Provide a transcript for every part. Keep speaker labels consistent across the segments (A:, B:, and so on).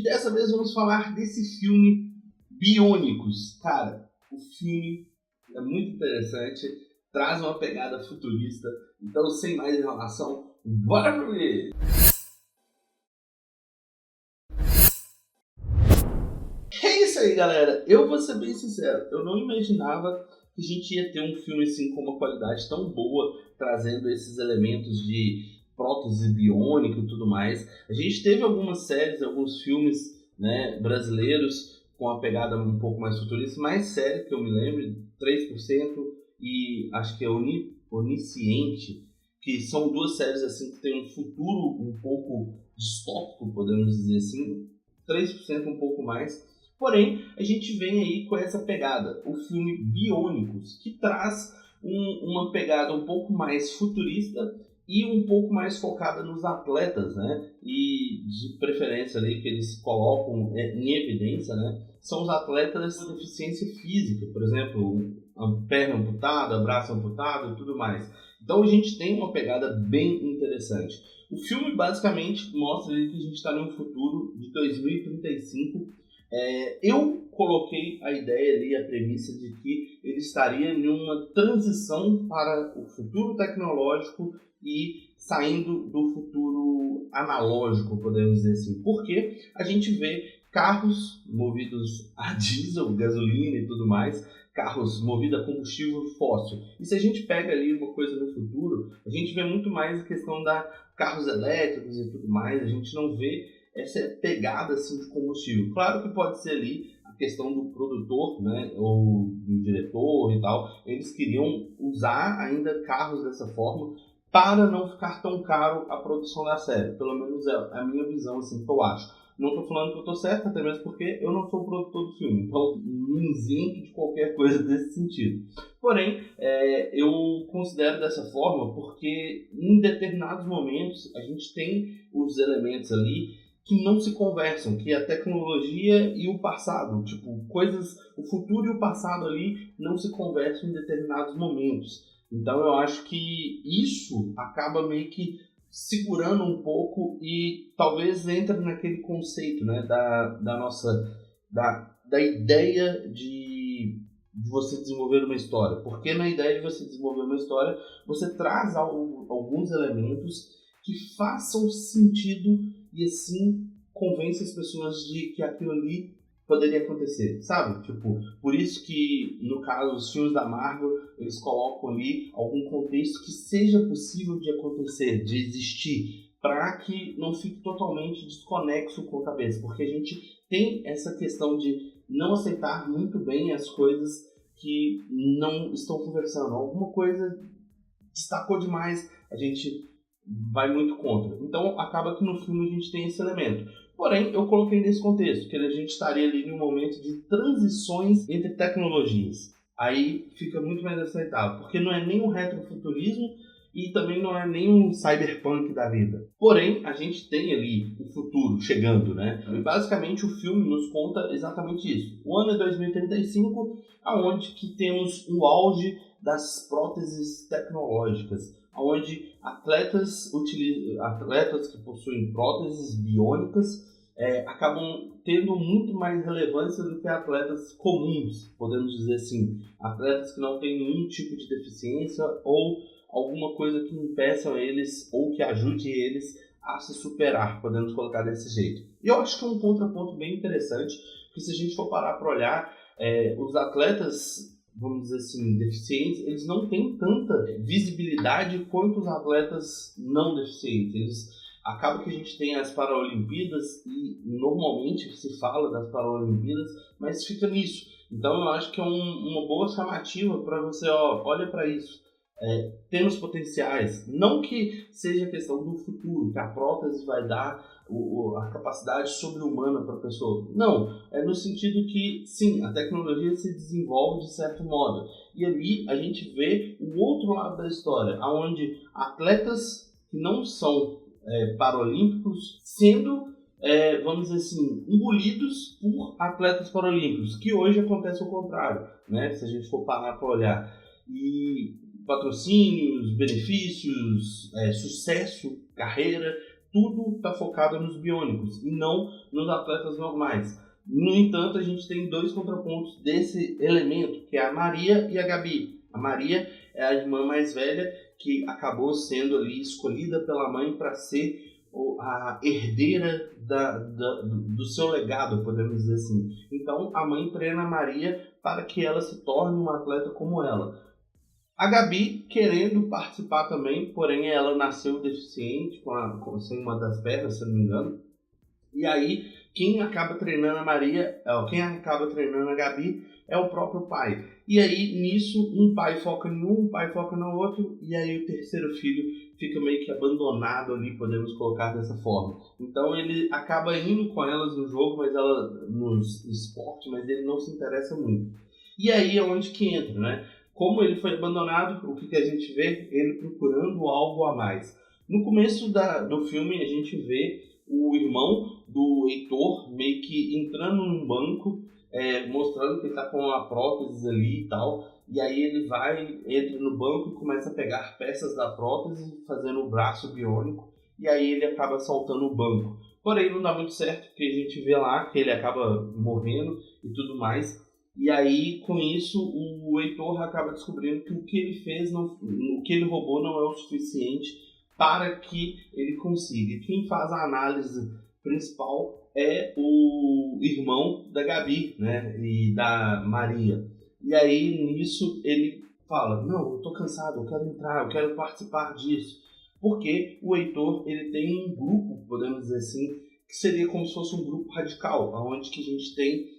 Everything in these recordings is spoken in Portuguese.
A: dessa vez vamos falar desse filme Biônicos. Cara, o filme é muito interessante, traz uma pegada futurista, então sem mais enrolação, bora pro vídeo! É isso aí, galera, eu vou ser bem sincero, eu não imaginava que a gente ia ter um filme assim com uma qualidade tão boa, trazendo esses elementos de prótese biônica e tudo mais. A gente teve algumas séries, alguns filmes, né, brasileiros com a pegada um pouco mais futurista, mais série que eu me lembro, 3% e acho que é Onisciente, que são duas séries assim que tem um futuro um pouco distópico, podemos dizer assim, 3% um pouco mais. Porém, a gente vem aí com essa pegada, o filme Biônicos, que traz uma pegada um pouco mais futurista e um pouco mais focada nos atletas, né? E de preferência ali que eles colocam em evidência, né? São os atletas de deficiência física, por exemplo, a perna amputada, braço amputado e tudo mais. Então a gente tem uma pegada bem interessante. O filme basicamente mostra ali que a gente está num futuro de 2035. Eu coloquei a ideia ali, a premissa de que ele estaria em uma transição para o futuro tecnológico e saindo do futuro analógico, podemos dizer assim. Porque a gente vê carros movidos a diesel, gasolina e tudo mais, carros movidos a combustível fóssil. E se a gente pega ali uma coisa no futuro, a gente vê muito mais a questão da carros elétricos e tudo mais, a gente não vê essa pegada assim, de combustível. Claro que pode ser ali a questão do produtor, né, ou do diretor e tal, eles queriam usar ainda carros dessa forma para não ficar tão caro a produção da série. Pelo menos é a minha visão, assim, que eu acho. Não estou falando que eu estou certo, até mesmo porque eu não sou o produtor do filme, então me isento de qualquer coisa desse sentido. Porém, eu considero dessa forma porque em determinados momentos a gente tem os elementos ali que não se conversam, que é a tecnologia e o passado, tipo, coisas, o futuro e o passado ali não se conversam em determinados momentos. Então eu acho que isso acaba meio que segurando um pouco e talvez entre naquele conceito, né, da ideia de você desenvolver uma história. Porque na ideia de você desenvolver uma história, você traz alguns elementos que façam sentido e assim convence as pessoas de que aquilo ali poderia acontecer, sabe? Tipo, por isso que, no caso, os filmes da Marvel, eles colocam ali algum contexto que seja possível de acontecer, de existir, para que não fique totalmente desconexo com a cabeça, porque a gente tem essa questão de não aceitar muito bem as coisas que não estão conversando. Alguma coisa destacou demais, a gente vai muito contra. Então acaba que no filme a gente tem esse elemento. Porém, eu coloquei nesse contexto, que a gente estaria ali em um momento de transições entre tecnologias. Aí fica muito mais aceitável, porque não é nem um retrofuturismo e também não é nem um cyberpunk da vida. Porém, a gente tem ali o futuro chegando, né? E basicamente o filme nos conta exatamente isso. O ano é 2035, aonde que temos o auge das próteses tecnológicas, onde atletas que possuem próteses biônicas acabam tendo muito mais relevância do que atletas comuns, podemos dizer assim, atletas que não têm nenhum tipo de deficiência ou alguma coisa que impeça eles ou que ajude eles a se superar, podemos colocar desse jeito. E eu acho que é um contraponto bem interessante, porque se a gente for parar para olhar, os atletas, vamos dizer assim, deficientes, eles não têm tanta visibilidade quanto os atletas não deficientes. Acaba que a gente tem as Paralimpíadas e normalmente se fala das Paralimpíadas, mas fica nisso. Então eu acho que é uma boa chamativa para você, olha para isso. Temos potenciais, não que seja questão do futuro, que a prótese vai dar a capacidade sobre-humana para a pessoa. Não, é no sentido que, sim, a tecnologia se desenvolve de certo modo. E ali a gente vê o outro lado da história, onde atletas que não são paralímpicos sendo, vamos dizer assim, engolidos por atletas paralímpicos, que hoje acontece o contrário, né? Se a gente for parar para olhar. E patrocínios, benefícios, sucesso, carreira, tudo está focado nos biônicos e não nos atletas normais. No entanto, a gente tem dois contrapontos desse elemento, que é a Maria e a Gabi. A Maria é a irmã mais velha, que acabou sendo ali escolhida pela mãe para ser a herdeira do seu legado, podemos dizer assim. Então, a mãe treina a Maria para que ela se torne uma atleta como ela. A Gabi querendo participar também, porém ela nasceu deficiente, sem uma das pernas, se não me engano. E aí, quem acaba treinando a Maria, quem acaba treinando a Gabi é o próprio pai. E aí, nisso, um pai foca em um pai foca no outro, e aí o terceiro filho fica meio que abandonado ali, podemos colocar dessa forma. Então ele acaba indo com elas no jogo, nos esportes, mas ele não se interessa muito. E aí é onde que entra, né? Como ele foi abandonado, o que a gente vê? Ele procurando algo a mais. No começo do filme, a gente vê o irmão do Heitor meio que entrando num banco, mostrando que ele está com uma prótese ali e tal. E aí ele entra no banco e começa a pegar peças da prótese, fazendo o braço biônico. E aí ele acaba saltando o banco. Porém, não dá muito certo, porque a gente vê lá que ele acaba morrendo e tudo mais. E aí, com isso, o Heitor acaba descobrindo que o que ele fez, o que ele roubou não é o suficiente para que ele consiga. Quem faz a análise principal é o irmão da Gabi, né, e da Maria. E aí, nisso, ele fala, não, eu tô cansado, eu quero entrar, eu quero participar disso. Porque o Heitor, ele tem um grupo, podemos dizer assim, que seria como se fosse um grupo radical, onde que a gente tem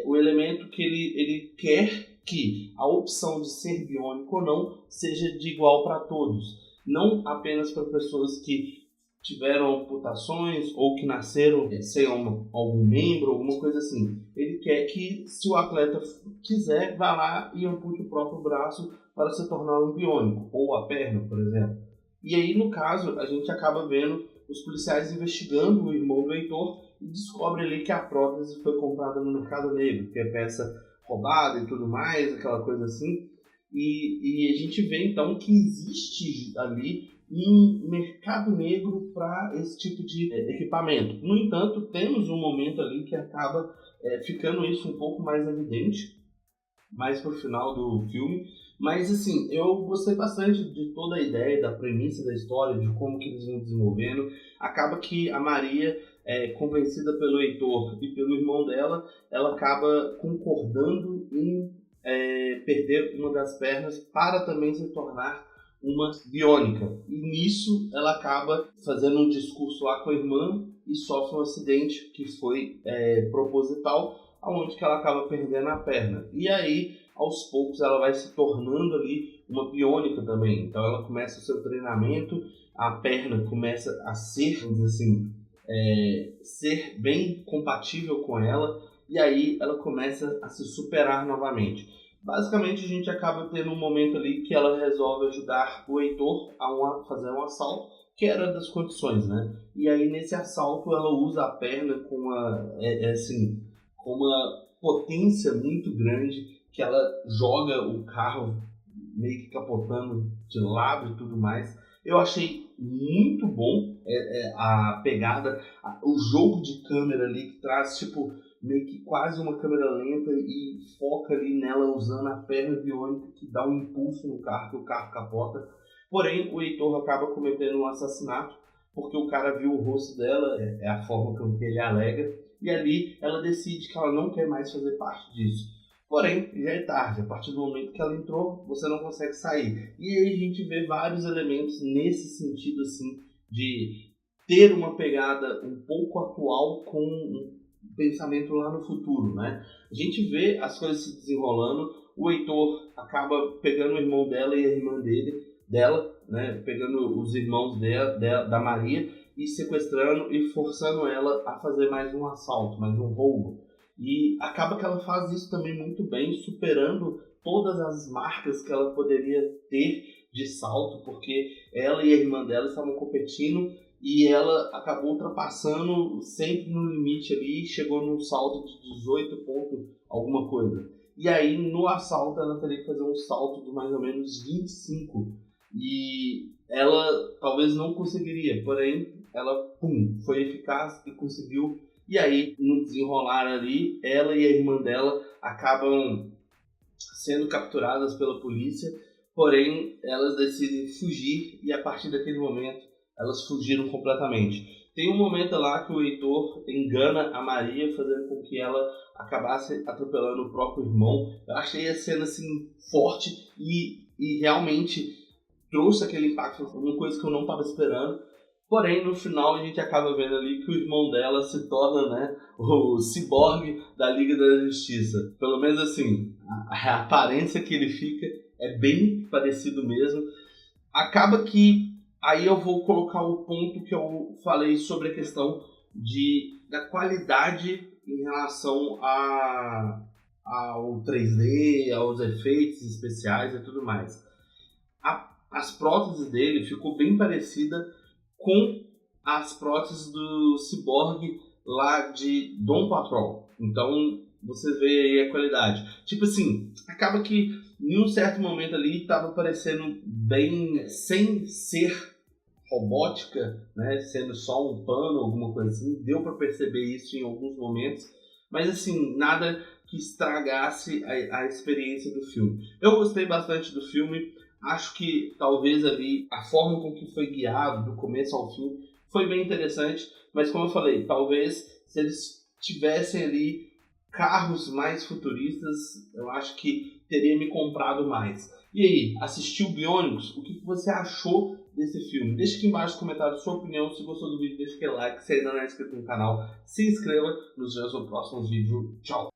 A: o elemento que ele quer que a opção de ser biônico ou não seja de igual para todos. Não apenas para pessoas que tiveram amputações ou que nasceram sem algum membro, alguma coisa assim. Ele quer que, se o atleta quiser, vá lá e ampute o próprio braço para se tornar um biônico, ou a perna, por exemplo. E aí, no caso, a gente acaba vendo os policiais investigando o irmão do Heitor e descobre ali que a prótese foi comprada no mercado negro, que é peça roubada e tudo mais, aquela coisa assim. E a gente vê então que existe ali um mercado negro para esse tipo de equipamento. No entanto, temos um momento ali que acaba ficando isso um pouco mais evidente, mais pro final do filme. Mas assim, eu gostei bastante de toda a ideia, da premissa da história, de como que eles vão desenvolvendo. Acaba que a Maria, convencida pelo Heitor e pelo irmão dela, ela acaba concordando em perder uma das pernas para também se tornar uma biônica. E nisso ela acaba fazendo um discurso lá com a irmã e sofre um acidente que foi proposital, onde que ela acaba perdendo a perna. E aí, aos poucos, ela vai se tornando ali uma biônica também. Então ela começa o seu treinamento, a perna começa a ser, vamos dizer assim, ser bem compatível com ela, e aí ela começa a se superar novamente. Basicamente, a gente acaba tendo um momento ali que ela resolve ajudar o Heitor a fazer um assalto, que era das condições, né? E aí, nesse assalto, ela usa a perna com uma potência muito grande, que ela joga o carro meio que capotando de lado e tudo mais. Eu achei muito bom a pegada, o jogo de câmera ali que traz, tipo, meio que quase uma câmera lenta e foca ali nela usando a perna biônica que dá um impulso no carro, que o carro capota. Porém, o Heitor acaba cometendo um assassinato, porque o cara viu o rosto dela, é a forma com que ele alega, e ali ela decide que ela não quer mais fazer parte disso. Porém, já é tarde, a partir do momento que ela entrou, você não consegue sair. E aí a gente vê vários elementos nesse sentido, assim, de ter uma pegada um pouco atual com um pensamento lá no futuro, né? A gente vê as coisas se desenrolando, o Heitor acaba pegando o irmão dela e a irmã dela, né? Pegando os irmãos da Maria e sequestrando e forçando ela a fazer mais um assalto, mais um roubo. E acaba que ela faz isso também muito bem, superando todas as marcas que ela poderia ter de salto, porque ela e a irmã dela estavam competindo e ela acabou ultrapassando sempre no limite ali, chegou num salto de 18 pontos, alguma coisa. E aí no assalto ela teria que fazer um salto de mais ou menos 25 e ela talvez não conseguiria, porém ela, foi eficaz e conseguiu. E aí, no desenrolar ali, ela e a irmã dela acabam sendo capturadas pela polícia, porém elas decidem fugir e a partir daquele momento elas fugiram completamente. Tem um momento lá que o Heitor engana a Maria, fazendo com que ela acabasse atropelando o próprio irmão. Eu achei a cena assim forte e realmente trouxe aquele impacto, uma coisa que eu não estava esperando. Porém, no final a gente acaba vendo ali que o irmão dela se torna, né, o ciborgue da Liga da Justiça. Pelo menos assim, a aparência que ele fica é bem parecido mesmo. Acaba que aí eu vou colocar o ponto que eu falei sobre a questão da qualidade em relação ao 3D, aos efeitos especiais e tudo mais. As próteses dele ficou bem parecida com as próteses do Cyborg lá de Doom Patrol. Então, você vê aí a qualidade. Tipo assim, acaba que em um certo momento ali estava parecendo bem, sem ser robótica, né, sendo só um pano, alguma coisa assim. Deu para perceber isso em alguns momentos. Mas assim, nada que estragasse a experiência do filme. Eu gostei bastante do filme. Acho que talvez ali a forma com que foi guiado do começo ao fim foi bem interessante, mas como eu falei, talvez se eles tivessem ali carros mais futuristas, eu acho que teria me comprado mais. E aí, assistiu Bionicles? O que você achou desse filme? Deixa aqui embaixo nos comentários sua opinião. Se gostou do vídeo, deixa aquele like. Se ainda não é inscrito no canal, se inscreva. Nos vemos no próximo vídeo. Tchau!